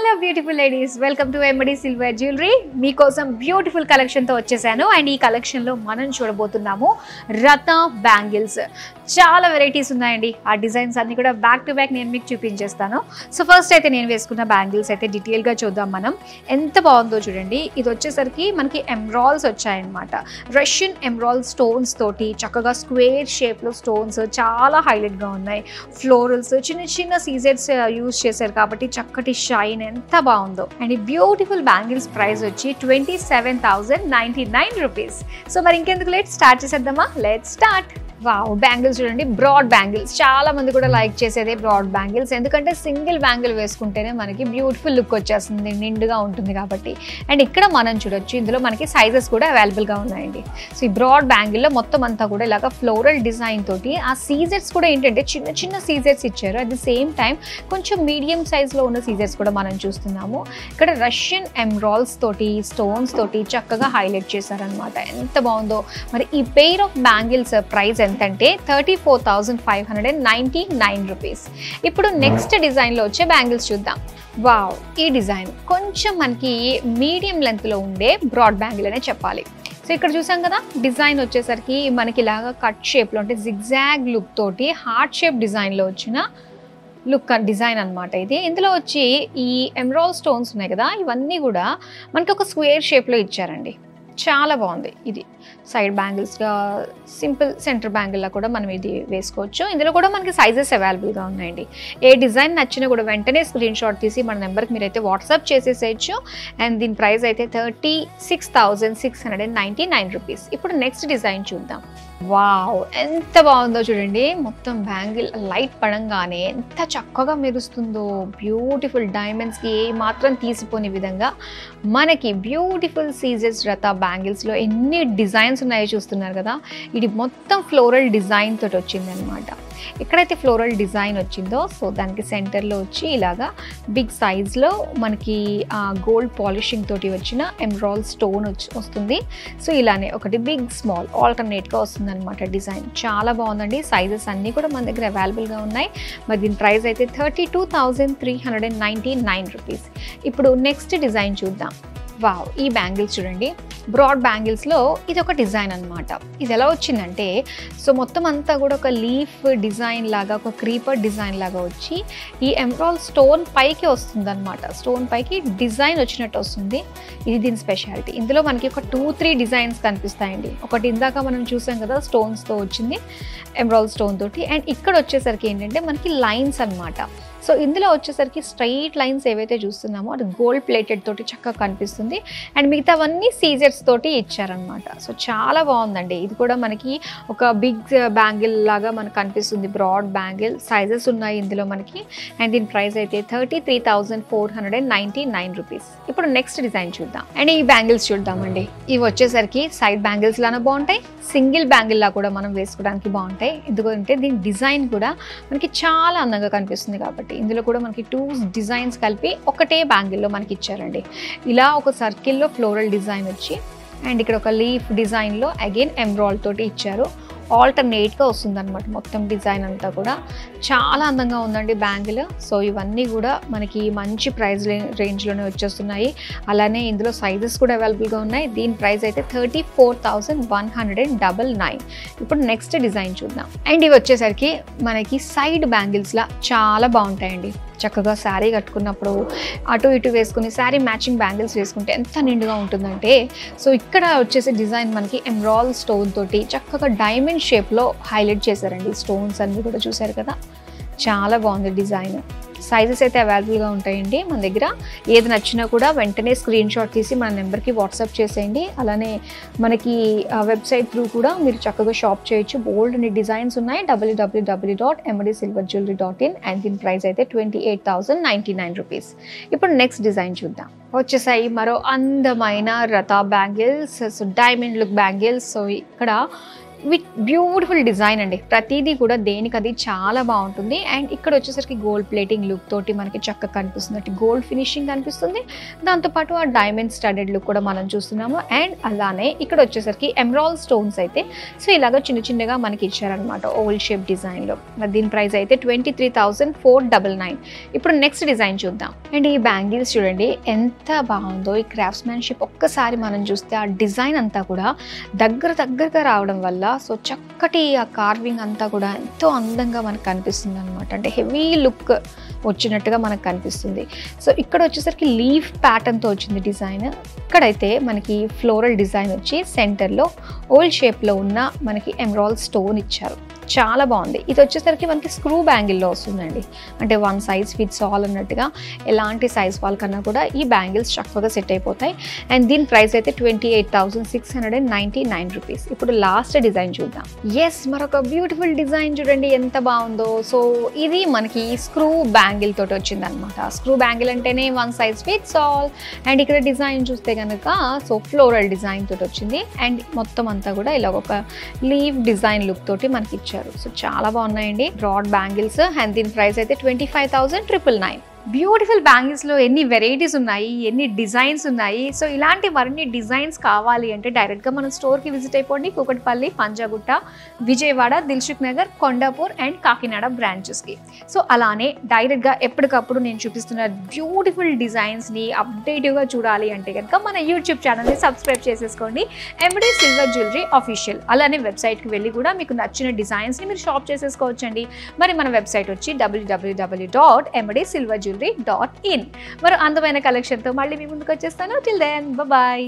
Hello beautiful ladies, welcome to MD silver jewellery. మీకోసం beautiful కలెక్షన్తో వచ్చేసాను. And ఈ కలెక్షన్లో మనం చూడబోతున్నాము రత బ్యాంగిల్స్. చాలా వెరైటీస్ ఉన్నాయండి. ఆ డిజైన్స్ అన్ని కూడా బ్యాక్ టు బ్యాక్ నేను మీకు చూపించేస్తాను. సో ఫస్ట్ అయితే నేను వేసుకున్న బ్యాంగిల్స్ అయితే డీటెయిల్గా చూద్దాం మనం. ఎంత బాగుందో చూడండి. ఇది వచ్చేసరికి మనకి ఎమ్రాల్స్ వచ్చాయన్నమాట. రష్యన్ ఎమ్రాల్ స్టోన్స్ తోటి చక్కగా స్క్వేర్ షేప్లో స్టోన్స్ చాలా హైలైట్గా ఉన్నాయి. ఫ్లోరల్స్ చిన్న చిన్న సీజెట్స్ యూజ్ చేశారు కాబట్టి చక్కటి షైన్ ఎంత బాగుందో. అండ్ ఈ బ్యూటిఫుల్ బ్యాంగిల్స్ ప్రైస్ వచ్చి 27,099 రూపీస్. సో మరి ఇంకెందుకు లేట్, స్టార్ట్ చేసేద్దామా? Let's start. వావ్, బ్యాంగిల్స్ చూడండి, బ్రాడ్ బ్యాంగిల్స్. చాలా మంది కూడా లైక్ చేసేదే బ్రాడ్ బ్యాంగిల్స్, ఎందుకంటే సింగిల్ బ్యాంగిల్ వేసుకుంటేనే మనకి బ్యూటిఫుల్ లుక్ వచ్చేస్తుంది, నిండుగా ఉంటుంది కాబట్టి. అండ్ ఇక్కడ మనం చూడొచ్చు, ఇందులో మనకి సైజెస్ కూడా అవైలబుల్గా ఉన్నాయండి. సో ఈ బ్రాడ్ బ్యాంగిల్లో మొత్తం అంతా కూడా ఇలాగ ఫ్లోరల్ డిజైన్ తోటి, ఆ సీజెట్స్ కూడా ఏంటంటే చిన్న చిన్న సీజెట్స్ ఇచ్చారు. అట్ ది సేమ్ టైం కొంచెం మీడియం సైజ్లో ఉన్న సీజెట్స్ కూడా మనం చూస్తున్నాము. ఇక్కడ రష్యన్ ఎమ్రాల్స్ తోటి స్టోన్స్ తోటి చక్కగా హైలైట్ చేశారనమాట. ఎంత బాగుందో. మరి ఈ పెయిర్ ఆఫ్ బ్యాంగిల్స్ ప్రైస్ ఎంతంటే 34,599 రూపీస్. ఇప్పుడు నెక్స్ట్ డిజైన్లో వచ్చే బ్యాంగిల్స్ చూద్దాం. వావ్, ఈ డిజైన్ కొంచెం మనకి మీడియం లెంత్లో ఉండే బ్రాడ్ బ్యాంగిల్ అనే చెప్పాలి. సో ఇక్కడ చూసాం కదా, డిజైన్ వచ్చేసరికి మనకి ఇలాగా కట్ షేప్లో అంటే జిగ్జాగ్ లుక్ తోటి హార్ట్ షేప్ డిజైన్లో వచ్చిన లుక్ డిజైన్ అనమాట ఇది. ఇందులో వచ్చి ఈ ఎమరాల్డ్ స్టోన్స్ ఉన్నాయి కదా, ఇవన్నీ కూడా మనకి ఒక స్క్వేర్ షేప్లో ఇచ్చారండి. చాలా బాగుంది. ఇది సైడ్ బ్యాంగిల్స్గా సింపుల్ సెంటర్ బ్యాంగిల్లా కూడా మనం ఇది వేసుకోవచ్చు. ఇందులో కూడా మనకి సైజెస్ అవైలబుల్గా ఉన్నాయండి. ఏ డిజైన్ నచ్చినా కూడా వెంటనే స్క్రీన్ షాట్ తీసి మన నెంబర్కి మీరైతే వాట్సాప్ చేసేసేయచ్చు. అండ్ దీని ప్రైస్ అయితే 36,699 రూపీస్. ఇప్పుడు నెక్స్ట్ డిజైన్ చూద్దాం. వావ్, ఎంత బాగుందో చూడండి. మొత్తం బ్యాంగిల్ లైట్ పడంగానే ఎంత చక్కగా మెరుస్తుందో. బ్యూటిఫుల్ డైమండ్స్కి ఏ మాత్రం తీసిపోని విధంగా మనకి బ్యూటిఫుల్ సీజెస్ రత బ్యాంగిల్స్లో ఎన్ని డిజైన్స్ ఉన్నాయో చూస్తున్నారు కదా. ఇది మొత్తం ఫ్లోరల్ డిజైన్ తోటి వచ్చింది అనమాట. ఎక్కడైతే ఫ్లోరల్ డిజైన్ వచ్చిందో, సో దానికి సెంటర్లో వచ్చి ఇలాగా బిగ్ సైజ్లో మనకి గోల్డ్ పాలిషింగ్ తోటి వచ్చిన ఎమరాల్డ్ స్టోన్ వస్తుంది. సో ఇలానే ఒకటి బిగ్ స్మాల్ ఆల్టర్నేట్గా వస్తుంది అనమాట డిజైన్. చాలా బాగుందండి. సైజెస్ అన్నీ కూడా మన దగ్గర అవైలబుల్గా ఉన్నాయి. మరి దీని ప్రైస్ అయితే 32,399 రూపీస్. ఇప్పుడు నెక్స్ట్ డిజైన్ చూద్దాం. వావ్, ఈ బ్యాంగిల్స్ చూడండి. బ్రాడ్ బ్యాంగిల్స్లో ఇది ఒక డిజైన్ అనమాట. ఇది ఎలా వచ్చిందంటే, సో మొత్తం అంతా కూడా ఒక లీఫ్ డిజైన్ లాగా, ఒక క్రీపర్ డిజైన్ లాగా వచ్చి ఈ ఎమరాల్డ్ స్టోన్ పైకి వస్తుంది అనమాట. స్టోన్ పైకి డిజైన్ వచ్చినట్టు వస్తుంది. ఇది దీని స్పెషాలిటీ. ఇందులో మనకి ఒక 2-3 డిజైన్స్ కనిపిస్తాయండి. ఒకటి ఇందాక మనం చూసాం కదా, స్టోన్స్తో వచ్చింది ఎమరాల్డ్ స్టోన్ తోటి. అండ్ ఇక్కడ వచ్చేసరికి ఏంటంటే మనకి లైన్స్ అనమాట. సో ఇందులో వచ్చేసరికి స్ట్రైట్ లైన్స్ ఏవైతే చూస్తున్నామో అది గోల్డ్ ప్లేటెడ్ తోటి చక్కగా కనిపిస్తుంది. అండ్ మిగతావన్నీ సీజెట్స్ తోటి ఇచ్చారనమాట. సో చాలా బాగుందండి. ఇది కూడా మనకి ఒక బిగ్ బ్యాంగిల్ లాగా మనకు కనిపిస్తుంది. బ్రాడ్ బ్యాంగిల్ సైజెస్ ఉన్నాయి ఇందులో మనకి. అండ్ దీని ప్రైస్ అయితే 33,499 రూపీస్. ఇప్పుడు నెక్స్ట్ డిజైన్ చూద్దాం. అండ్ ఈ బ్యాంగిల్స్ చూద్దామండి. ఇవి వచ్చేసరికి సైడ్ బ్యాంగిల్స్ లాగా బాగుంటాయి, సింగిల్ బ్యాంగిల్ లా కూడా మనం వేసుకోవడానికి బాగుంటాయి. ఎందుకంటే దీని డిజైన్ కూడా మనకి చాలా అందంగా కనిపిస్తుంది కాబట్టి. ఇందులో కూడా మనకి 2 డిజైన్స్ కలిపి ఒకటే బ్యాంగిల్లో మనకి ఇచ్చారండి. ఇలా ఒక సర్కిల్లో ఫ్లోరల్ డిజైన్ వచ్చి, అండ్ ఇక్కడ ఒక లీఫ్ డిజైన్లో అగైన్ ఎమరాల్డ్ తోటి ఇచ్చారు. ఆల్టర్నేట్గా వస్తుంది అనమాట మొత్తం డిజైన్ అంతా కూడా. చాలా అందంగా ఉందండి బ్యాంగిల్. సో ఇవన్నీ కూడా మనకి మంచి ప్రైస్ రేంజ్లోనే వచ్చేస్తున్నాయి. అలానే ఇందులో సైజెస్ కూడా అవైలబుల్గా ఉన్నాయి. దీని ప్రైస్ అయితే 34,199. ఇప్పుడు నెక్స్ట్ డిజైన్ చూద్దాం. అండ్ ఇవి వచ్చేసరికి మనకి సైడ్ బ్యాంగిల్స్లా చాలా బాగుంటాయండి. చక్కగా శారీ కట్టుకున్నప్పుడు అటు ఇటు వేసుకుని శారీ మ్యాచింగ్ బ్యాంగిల్స్ వేసుకుంటే ఎంత నిండుగా ఉంటుందంటే, సో ఇక్కడ వచ్చేసి డిజైన్ మనకి ఎమరాల్డ్ స్టోన్ తోటి చక్కగా డైమండ్ షేప్లో హైలైట్ చేశారండి. స్టోన్స్ అన్నీ కూడా చూసారు కదా, చాలా బాగుంది డిజైన్. సైజెస్ అయితే అవైలబుల్గా ఉంటాయండి మన దగ్గర. ఏది నచ్చినా కూడా వెంటనే స్క్రీన్ షాట్ తీసి మన నెంబర్కి వాట్సాప్ చేసేయండి. అలానే మనకి వెబ్సైట్ త్రూ కూడా మీరు చక్కగా షాప్ చేయొచ్చు. బోల్డ్ అనే డిజైన్స్ ఉన్నాయి. www.mdsilverjewelry.in. అండ్ దీని ప్రైస్ అయితే 28,099 రూపీస్. ఇప్పుడు నెక్స్ట్ డిజైన్ చూద్దాం. వచ్చేసాయి మరో అందమైన రత bangles. So diamond look bangles. So ఇక్కడ విత్ బ్యూటిఫుల్ డిజైన్ అండి. ప్రతిదీ కూడా దేనికది చాలా బాగుంటుంది. అండ్ ఇక్కడ వచ్చేసరికి గోల్డ్ ప్లేటింగ్ లుక్ తోటి మనకి చక్కగా కనిపిస్తుంది, గోల్డ్ ఫినిషింగ్ కనిపిస్తుంది. దాంతోపాటు ఆ డైమండ్ స్టడెడ్ లుక్ కూడా మనం చూస్తున్నాము. అండ్ అలానే ఇక్కడ వచ్చేసరికి ఎమరాల్డ్ స్టోన్స్ అయితే సో ఇలాగ చిన్న చిన్నగా మనకి ఇచ్చారనమాట ఓవల్ షేప్ డిజైన్లో. దీని ప్రైస్ అయితే 23,499. ఇప్పుడు నెక్స్ట్ డిజైన్ చూద్దాం. అండ్ ఈ బ్యాంగిల్స్ చూడండి ఎంత బాగుందో. ఈ క్రాఫ్ట్స్మెన్షిప్ ఒక్కసారి మనం చూస్తే ఆ డిజైన్ అంతా కూడా దగ్గరగా రావడం వల్ల సో చక్కటి ఆ కార్వింగ్ అంతా కూడా ఎంతో అందంగా మనకు కనిపిస్తుంది అనమాట. అంటే హెవీ లుక్ వచ్చినట్టుగా మనకు కనిపిస్తుంది. సో ఇక్కడ వచ్చేసరికి లీఫ్ ప్యాటర్న్తో వచ్చింది డిజైన్. ఇక్కడైతే మనకి ఫ్లోరల్ డిజైన్ వచ్చి సెంటర్లో ఓవల్ షేప్లో ఉన్న మనకి ఎమరాల్డ్ స్టోన్ ఇచ్చారు. చాలా బాగుంది. ఇది వచ్చేసరికి మనకి స్క్రూ బ్యాంగిల్లో వస్తుందండి. అంటే వన్ సైజ్ ఫిట్స్ ఆల్ అన్నట్టుగా ఎలాంటి సైజ్ వాళ్ళకన్నా కూడా ఈ బ్యాంగిల్స్ చక్కగా సెట్ అయిపోతాయి. అండ్ దీని ప్రైస్ అయితే 28,699 రూపీస్. ఇప్పుడు లాస్ట్ డిజైన్ చూద్దాం. ఎస్, మరొక బ్యూటిఫుల్ డిజైన్ చూడండి ఎంత బాగుందో. సో ఇది మనకి స్క్రూ బ్యాంగిల్ తోటి వచ్చిందనమాట. స్క్రూ బ్యాంగిల్ అంటేనే one size fits all. And ఇక్కడ డిజైన్ చూస్తే కనుక సో ఫ్లోరల్ డిజైన్ తోటి వచ్చింది. అండ్ మొత్తం అంతా కూడా ఇలా ఒక లీవ్ డిజైన్ లుక్ తోటి మనకి ఇచ్చారు. సో చాలా బాగున్నాయండి బ్రాడ్ బ్యాంగిల్స్. అండ్ దీని ప్రైస్ అయితే 25,999. బ్యూటిఫుల్ బ్యాంగిల్స్లో ఎన్ని వెరైటీస్ ఉన్నాయి, ఎన్ని డిజైన్స్ ఉన్నాయి. సో ఇలాంటి మరిన్ని డిజైన్స్ కావాలి అంటే డైరెక్ట్గా మన స్టోర్కి విజిట్ అయిపోండి. కూకట్పల్లి, పంజాగుట్ట, విజయవాడ, దిల్సుఖ్ నగర్, కొండాపూర్ అండ్ కాకినాడ బ్రాంచెస్కి. సో అలానే డైరెక్ట్గా ఎప్పటికప్పుడు నేను చూపిస్తున్న బ్యూటిఫుల్ డిజైన్స్ని అప్డేటివ్గా చూడాలి అంటే కనుక మన యూట్యూబ్ ఛానల్ని సబ్స్క్రైబ్ చేసేసుకోండి, ఎమ్డి సిల్వర్ జ్యువెలరీ ఆఫీషియల్. అలానే వెబ్సైట్కి వెళ్ళి కూడా మీకు నచ్చిన డిజైన్స్ని మీరు షాప్ చేసేసుకోవచ్చండి. మరి మన వెబ్సైట్ వచ్చి www.mdsilverjewelry.in. మరో అందమైన కలెక్షన్తో మళ్ళీ మీ ముందుకు వచ్చేస్తాను. Till then bye.